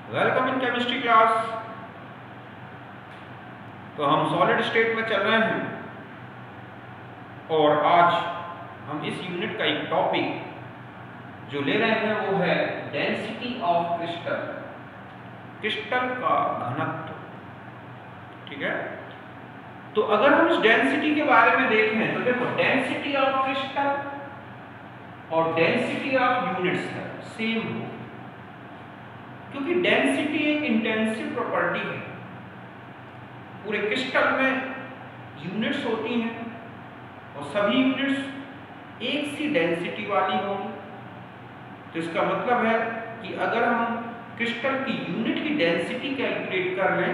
Welcome in chemistry class. तो हम solid state में चल रहे हैं और आज हम इस यूनिट का एक टॉपिक जो ले रहे हैं वो है डेंसिटी ऑफ क्रिस्टल, क्रिस्टल का घनत्व। ठीक है, तो अगर हम इस डेंसिटी के बारे में देखें तो देखो डेंसिटी ऑफ क्रिस्टल और डेंसिटी ऑफ यूनिट्स है सेम हो, क्योंकि डेंसिटी एक इंटेंसिव प्रॉपर्टी है। पूरे क्रिस्टल में यूनिट्स होती हैं और सभी यूनिट्स एक सी डेंसिटी वाली होगी। तो इसका मतलब है कि अगर हम क्रिस्टल की यूनिट की डेंसिटी कैलकुलेट कर लें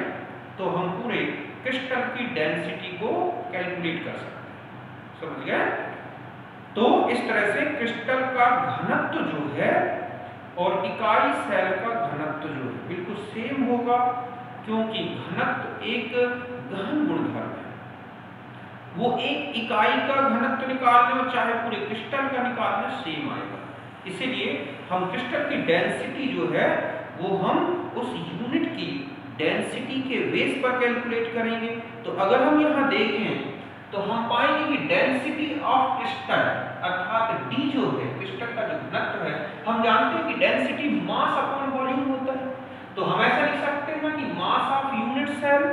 तो हम पूरे क्रिस्टल की डेंसिटी को कैलकुलेट कर सकते हैं। समझ गए? तो इस तरह से क्रिस्टल का घनत्व जो है और इकाई सेल का घनत्व जो है बिल्कुल सेम होगा, क्योंकि घनत्व एक गहन गुणधर्म है। वो एक इकाई का घनत्व निकालने और चाहे पूरे क्रिस्टल का निकालना सेम आएगा। इसीलिए हम क्रिस्टल की डेंसिटी जो है वो हम उस यूनिट की डेंसिटी के बेस पर कैलकुलेट करेंगे। तो अगर हम यहाँ देखें तो हम पाएंगे कि डेंसिटी ऑफ क्रिस्टल अर्थात D जो है क्रिस्टल का जो घनत्व है, हम जानते हैं कि डेंसिटी मास अपॉन वॉल्यूम होता है। तो हम ऐसा लिख सकते हैं कि mass of unit cell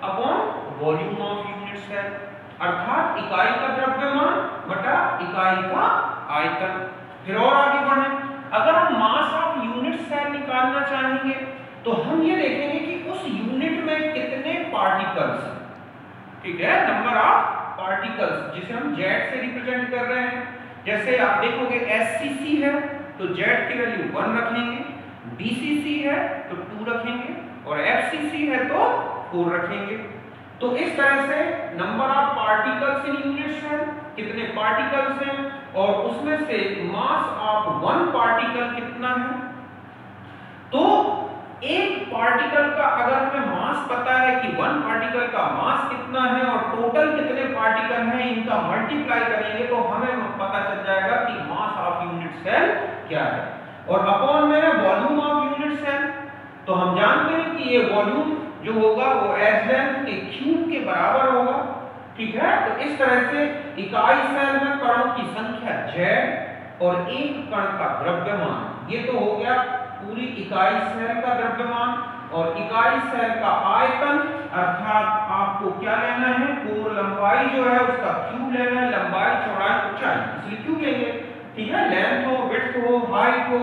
upon volume of unit cell, अर्थात इकाई का द्रव्यमान बटा इकाई का आयतन। फिर और आगे बढ़ें, अगर हम मास ऑफ यूनिट सेल निकालना चाहेंगे तो हम ये देखेंगे कि उस यूनिट में कितने पार्टिकल्स हैं। ठीक है, नंबर ऑफ पार्टिकल्स जिसे हम Z से रिप्रेजेंट कर रहे हैं। जैसे आप देखोगे SCC है तो Z की वैल्यू 1 रखेंगे, BCC है तो 2 रखेंगे और FCC है तो 4 रखेंगे। तो इस तरह से number of particles in unit cell, कितने पार्टिकल्स हैं और उसमें से मास ऑफ 1 पार्टिकल कितना है। तो एक पार्टिकल का अगर हमें मास पता है कि 1 पार्टिकल का मास कितना है और टोटल कितने पार्टिकल हैं, इनका मल्टीप्लाई करेंगे तो हमें पता चल जाएगा कि मास ऑफ यूनिट सेल क्या है। और अपॉन में है वॉल्यूम ऑफ यूनिट सेल। तो हम जानते हैं कि ये वॉल्यूम जो होगा वो एच लेंथ के क्यूब के बराबर होगा। ठीक है, तो इस तरह से इकाई सेल में कणों की संख्या Z और एक कण का द्रव्यमान, ये तो हो गया पूरी इकाई सेल का द्रव्यमान। और इकाई सेल का आयतन अर्थात आपको क्या लेना है, कोण लंबाई जो है उसका क्यूब लेना है, लंबाई चौड़ाई ऊंचाई इसलिए क्यूब लेंगे। ठीक है, लेंथ हो विड्थ हो हाइट हो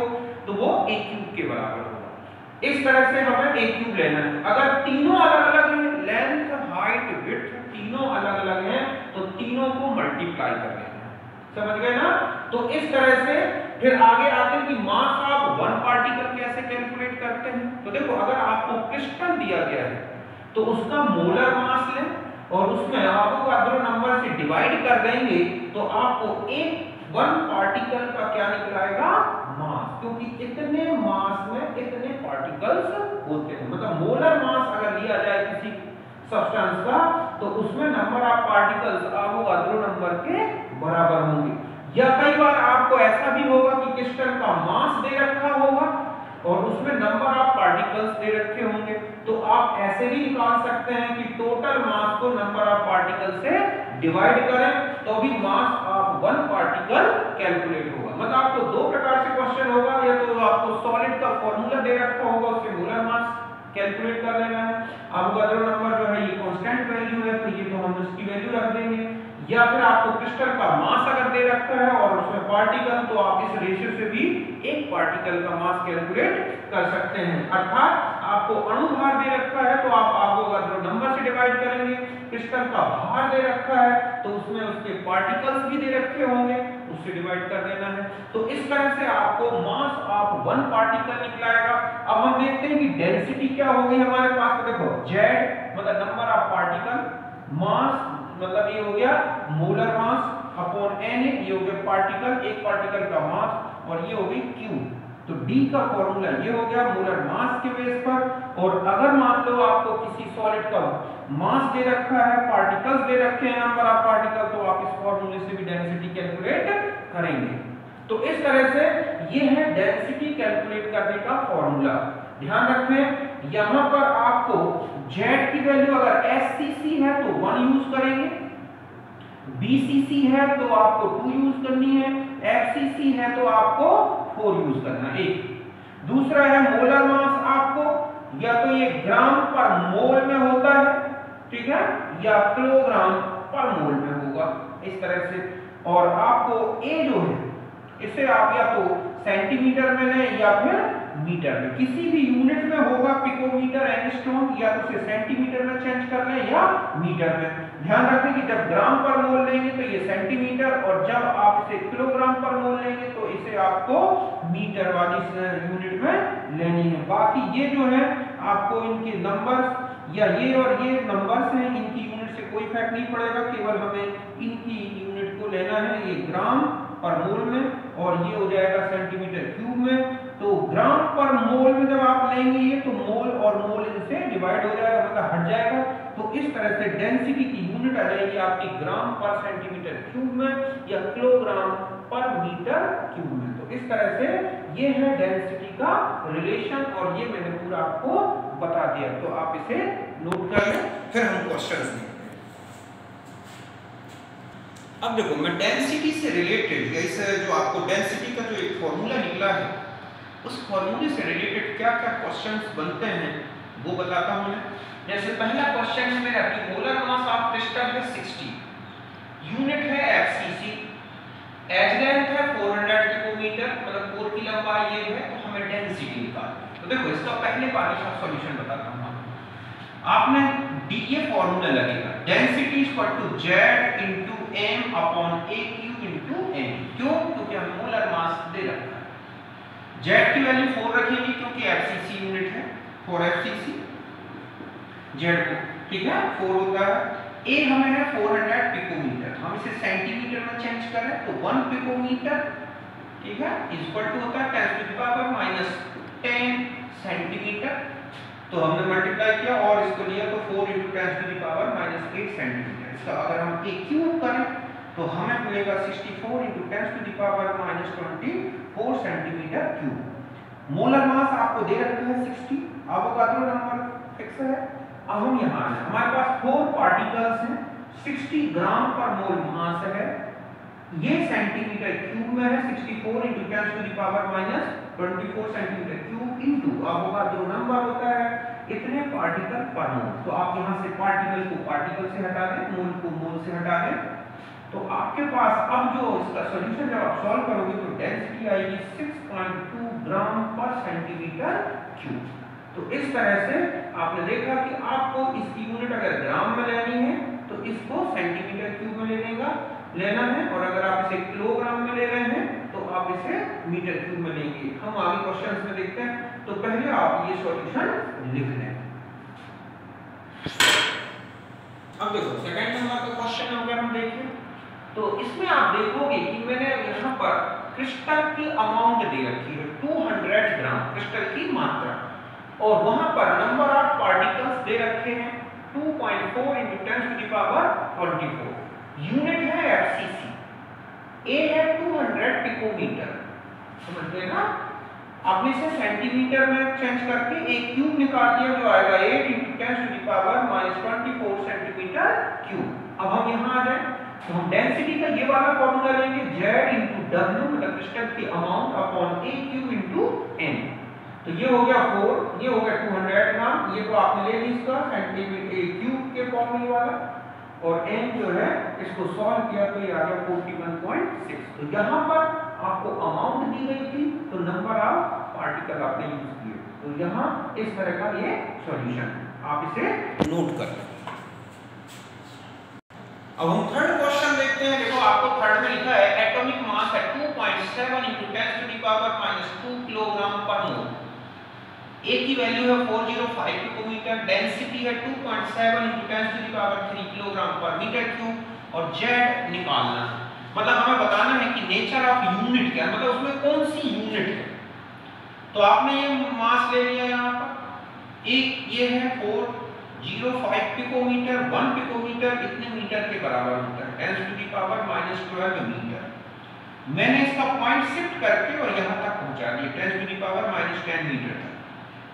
तो वो एक क्यूब के बराबर होगा। इस तरह से हमें एक क्यूब लेना है। अगर तीनों अलग अलग हैं, लेंथ हाइट विड्थ तीनों अलग अलग हैं तो तीनों को मल्टीप्लाई कर लेना है। समझ गए ना? तो इस तरह से फिर आगे आते हैं कि मास ऑफ 1 पार्टिकल कैसे कैलकुलेट करते हैं। तो देखो अगर आपको क्रिस्टल दिया गया है तो उसका मोलर मास लें और उसमें एवोगाड्रो नंबर से डिवाइड कर देंगे तो आपको एक 1 पार्टिकल का क्या निकलाएगा, मास, क्योंकि इतने मास में इतने पार्टिकल्स होते हैं। मतलब मोलर मास अगर लिया जाए किसी सब्सटेंस का तो उसमें number of particles Avogadro number के बराबर होंगे। या कई बार आपको ऐसा भी होगा कि क्रिस्टल का मास दे रखा होगा और उसमें नंबर ऑफ पार्टिकल्स दे रखे होंगे, तो आप ऐसे भी निकाल सकते हैं कि टोटल मास को नंबर ऑफ पार्टिकल से डिवाइड करें तो भी मास ऑफ 1 पार्टिकल कैलकुलेट होगा। मतलब आपको दो प्रकार से क्वेश्चन होगा, या तो आपको सॉलिड का फॉर्मूला दे रखा होगा उसके मोलर मास कैलकुलेट कर लेना है, एवोगाड्रो नंबर जो है ये कांस्टेंट वैल्यू है तो ये तो हम उसकी वैल्यू रख देंगे, या फिर आपको क्रिस्टल का मास अगर दे रखा है और उसमें पार्टिकल तो आप इस रेशियो से भी एक पार्टिकल का मास कैलकुलेट कर सकते हैं। अर्थात आपको अणु भार दे रखा है तो आप एवोगाड्रो नंबर से डिवाइड करेंगे, क्रिस्टल का भार दे रखा है तो उसमें उसके पार्टिकल्स भी दे रखे होंगे उससे डिवाइड कर देना है। तो इस तरह से आपको मास ऑफ 1 पार्टिकल निकलाएगा। अब हम देखते हैं कि डेंसिटी क्या होगी हमारे पास। तो देखो Z मतलब नंबर ऑफ पार्टिकल, मास मतलब ये हो गया मोलर मास अपॉन n, ये हो गया पार्टिकल, एक पार्टिकल का मास, और ये हो गई Q। तो D का फॉर्मूला ये हो गया मोलर मास के बेस पर। और अगर मान लो आपको किसी सॉलिड का मास दे रखा है, पार्टिकल्स दे रखे हैं नंबर ऑफ पार्टिकल, तो आप इस फॉर्मूले से भी डेंसिटी कैलकुलेट करेंगे। तो इस तरह से ये है डेंसिटी कैलकुलेट करने का फॉर्मूला। ध्यान रखें यहां पर आपको Z की वैल्यू अगर SCC है तो 1 यूज करेंगे, BCC है तो आपको 2 यूज करनी है, FCC है तो आपको 4 यूज करना है। एक दूसरा है मोलर मास, आपको या तो ये ग्राम पर मोल में होता है, ठीक है, या किलोग्राम पर मोल में होगा इस तरह से। और आपको A जो है इसे आप या तो सेंटीमीटर में लें या फिर मीटर में, किसी भी यूनिट में होगा, पिकोमीटर, एंगस्ट्रॉम, या तो उसे सेंटीमीटर में चेंज कर लें या मीटर में। ध्यान रखें कि जब ग्राम पर मोल लेंगे तो ये सेंटीमीटर, और जब आप इसे किलोग्राम पर मोल लेंगे तो इसे आपको मीटर वाली यूनिट में लेनी है। बाकी ये जो है आपको इनके नंबर्स या ये और ये नंबर्स हैं, इनकी यूनिट से कोई फर्क नहीं पड़ेगा, केवल हमें इनकी यूनिट को लेना है। ये ग्राम पर मोल में और ये हो जाएगा सेंटीमीटर क्यूब में। तो ग्राम पर मोल में जब आप लेंगे ये तो मोल और मोल इनसे डिवाइड हो जाएगा, मतलब हट जाएगा। तो इस तरह से डेंसिटी की यूनिट आ जाएगी आपकी ग्राम पर सेंटीमीटर क्यूब में या किलोग्राम पर मीटर क्यूब में। तो इस तरह से ये है डेंसिटी का रिलेशन, और ये मैंने पूरा आपको बता दिया। तो आप इसे नोट कर लें, फिर हम क्वेश्चंस देखते हैं। अब देखो मैं डेंसिटी से रिलेटेड या इस जो आपको डेंसिटी का जो एक फॉर्मूला निकला है उस फॉर्मूले से रिलेटेड क्या क्या क्वेश्चंस बनते हैं वो बताता हूं मैं। जैसे पहला क्वेश्चन है मेरा कि मोलर मास ऑफ क्रिस्टल है 60, यूनिट है FCC, एज लेंथ है 400 पिकोमीटर, मतलब 4 की लंबाई ये है, तो हमें डेंसिटी निकालनी है। तो देखो इसका पहले पार्ट का सॉल्यूशन बताता हूं आपने। ये फॉर्मूला लगेगा density equal to Z into m upon AQ into n। क्यों? क्योंकि हम मोलर मास दे रखा है। Z की वैल्यू 4 रखेंगे क्योंकि FCC यूनिट है, 4 FCC Z को, ठीक है, 4 होता है। A हमें है 400 पिकोमीटर, हम इसे सेंटीमीटर में चेंज करें तो 1 पिकोमीटर, ठीक है, इक्वल टू होता है 10 to the power minus 10 centimetre. तो हमने मल्टीप्लाई किया और इसको लिया तो 4 × 10 to the power minus 8 centimetre. इसका अगर हम A क्यूब करें तो हमें मिलेगा 64 × 10 to the power minus 24 centimetre cube. Molar mass आपको दे रखा है 60, एवोगाड्रो नंबर फिक्स है। अब हम यहाँ आए, हमारे पास 4 पार्टिकल्स हैं, 60 ग्राम पर मोल मास है, ये सेंटीमीटर क्यूब में है, 64 × 10 to the power minus 24 centimetre cube into Avogadro number होता है इतने पार्टिकल पर मोल। तो आप यहाँ से पार्टिकल को पार्टिकल से हटा दें, मोल को मोल से हटा दें, तो आपके पास अब जो इसका सॉल्यूशन जब आप सॉल्व करोगे तो डेंसिटी आएगी 6.2 ग्राम पर सेंटीमीटर क्यूब। तो इस तरह से आपने देखा कि आपको इसकी यूनिट अगर ग्राम में लेनी है तो इसको सेंटीमीटर क्यूब में लेना है, और अगर आप इसे किलोग्राम में ले रहे हैं तो आप इसे मीटर क्यूब में लेंगे। हम आगे क्वेश्चंस में देखते हैं, तो पहले आप ये सॉल्यूशन लिख लें। अब देखो सेकंड नंबर का क्वेश्चन अगर हम देखें तो इसमें आप देखोगे कि मैंने यहाँ पर क्रिस्टल की अमाउंट दे रखी है 200 ग्राम क्रिस्टल की मात्रा, और वहां पर नंबर ऑफ पार्टिकल्स दे रखे हैं 2.4 × 10 टू द पावर 24। यूनिट है FCC, A है 200 पिकोमीटर, समझते हैं ना। आपने इसे सेंटीमीटर में चेंज करके A क्यूब निकाल दिया जो आएगा 8 × 10 to the power minus 24 centimetre cube. अब हम यहाँ आ जाए तो हम डेंसिटी का ये वाला फॉर्मूला लेंगे Z × W, मतलब क्रिस्टल की amount upon A cube into n। तो ये हो गया 4, ये हो गया 200 ग्राम, ये तो आपने ले ली इसका सेंटीमीटर क्यूब के फॉर्मूले वाला, और n जो है इसको सॉल्व किया तो ये आ गया 41.6। तो यहाँ पर आपको अमाउंट दी गई थी तो नंबर ऑफ पार्टिकल आपने यूज किए, तो यहाँ इस तरह का ये सॉल्यूशन है, आप इसे नोट कर लें। अब हम थर्ड क्वेश्चन देखते हैं। देखो आपको थर्ड में लिखा है एटॉमिक मास है 2.7 × 10 to the power minus 2 kilogram per mole. A की वैल्यू है 405 पिकोमीटर, डेंसिटी है 2.7 × 10 टू द पावर 3 किलोग्राम पर मीटर क्यूब, और Z निकालना है। मतलब हमें बताना है कि नेचर ऑफ यूनिट क्या है, मतलब उसमें कौन सी यूनिट है। तो आपने ये मास ले लिया यहाँ पर, एक ये है 405 पिकोमीटर, 1 पिकोमीटर इतने मीटर के बराबर होता है 10 to the power minus 12 metre. मैंने इसका पॉइंट शिफ्ट करके और यहाँ तक पहुँचा दिया 10 to the power minus 10 metre तक।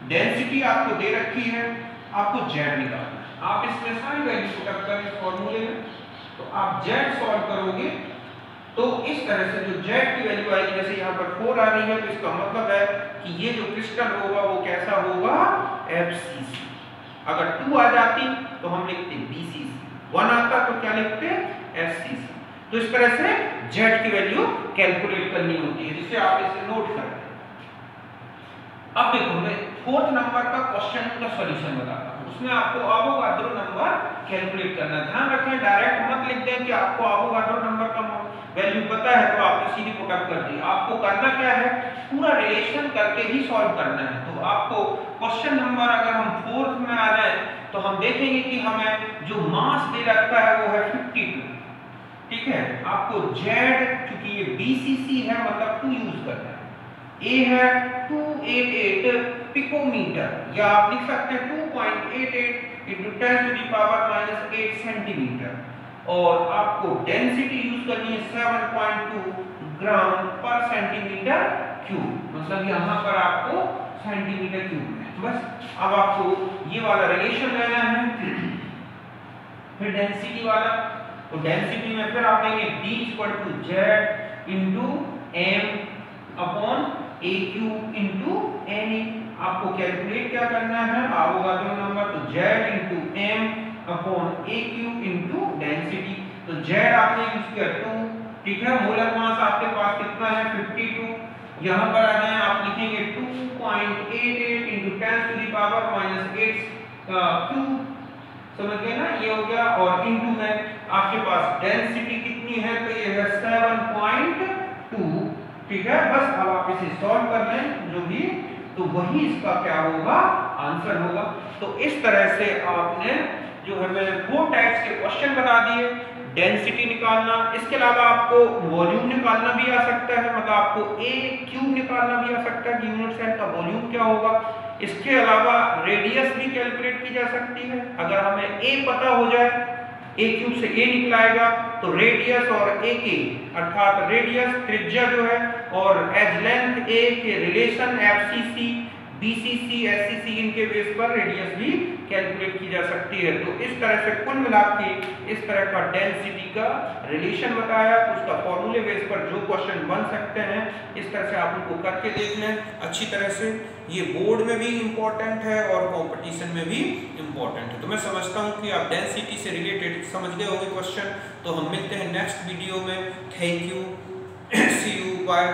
डेंसिटी आपको दे रखी है, आपको जेड निकालना है। आप इसमें सारी वैल्यू पुट अप करें इस फॉर्मूले में, तो आप जेड सॉल्व करोगे तो इस तरह से जो जेड की वैल्यू आएगी, जैसे यहाँ पर 4 आ रही है, तो इसका मतलब है कि ये जो क्रिस्टल होगा वो कैसा होगा, FCC। अगर 2 आ जाती तो हम लिखते BCC, 1 आता तो क्या लिखते, FCC। तो इस तरह से जेड की वैल्यू कैलकुलेट करनी होती है, जिसे आप इसे नोट करें। अब देखो मैं 4th नंबर का क्वेश्चन का सॉल्यूशन बताता हूं, उसमें आपको एवोगाड्रो नंबर कैलकुलेट करना। ध्यान रखें, डायरेक्ट मत लिख दें कि आपको एवोगाड्रो नंबर का वैल्यू पता है तो आपने सीधी पुट अप कर दी। आपको करना क्या है, पूरा रिलेशन करके ही सॉल्व करना है। तो आपको क्वेश्चन नंबर अगर हम 4th में आ जाए तो हम देखेंगे कि हमें जो मास दे रखा है वो है 52, ठीक है। आपको जेड, चूंकि ये BCC है मतलब 2 यूज करना है। ए है 288 पिकोमीटर, या आप लिख सकते हैं 2.88 into 10 to the power minus 8 centimetre, और आपको डेंसिटी यूज करनी है 7.2 ग्राम पर सेंटीमीटर क्यूब, मतलब यहाँ पर आपको सेंटीमीटर क्यूब में। बस अब आपको ये वाला रिलेशन लेना है, फिर डेंसिटी वाला। तो डेंसिटी में फिर आप लेंगे D = Z into M upon AQ into NA। आपको कैलकुलेट क्या करना है, एवोगाड्रो नंबर, तो Z into M upon AQ into density. तो Z आपने यूज किया 2, ठीक है। मोलर मास आपके पास कितना है, 52। यहाँ पर आ जाए, आप लिखेंगे 2.88 into 10 to the power minus 8 cube, समझ गए ना, ये हो गया। और इनटू में आपके पास डेंसिटी कितनी है, तो ये है 7.2, ठीक है। बस अब आप इसे सॉल्व कर लें जो भी, तो वही इसका क्या होगा, आंसर होगा। तो इस तरह से आपने जो है मैंने 4 टाइप्स के क्वेश्चन बता दिए। डेंसिटी निकालना, इसके अलावा आपको वॉल्यूम निकालना भी आ सकता है, मतलब आपको A³ निकालना भी आ सकता है कि यूनिट सेल का वॉल्यूम क्या होगा। इसके अलावा रेडियस भी कैलकुलेट की जा सकती है। अगर हमें A पता हो जाए, A³ से A निकलाएगा, तो रेडियस और AK अर्थात रेडियस त्रिज्या जो है और एज लेंथ A के रिलेशन FCC, BCC, SCC, इनके बेस पर रेडियस भी कैलकुलेट की जा सकती है। तो इस तरह से कुल मिलाकर इस तरह का डेंसिटी का रिलेशन बताया, उसका फॉर्मूले बेस पर जो क्वेश्चन बन सकते हैं, इस तरह से आप उनको करके देख लें अच्छी तरह से। ये बोर्ड में भी इम्पोर्टेंट है और कंपटीशन में भी इम्पोर्टेंट है। तो मैं समझता हूँ कि आप डेंसिटी से रिलेटेड समझ गए होंगे क्वेश्चन। तो हम मिलते हैं नेक्स्ट वीडियो में। Thank you, see you, bye.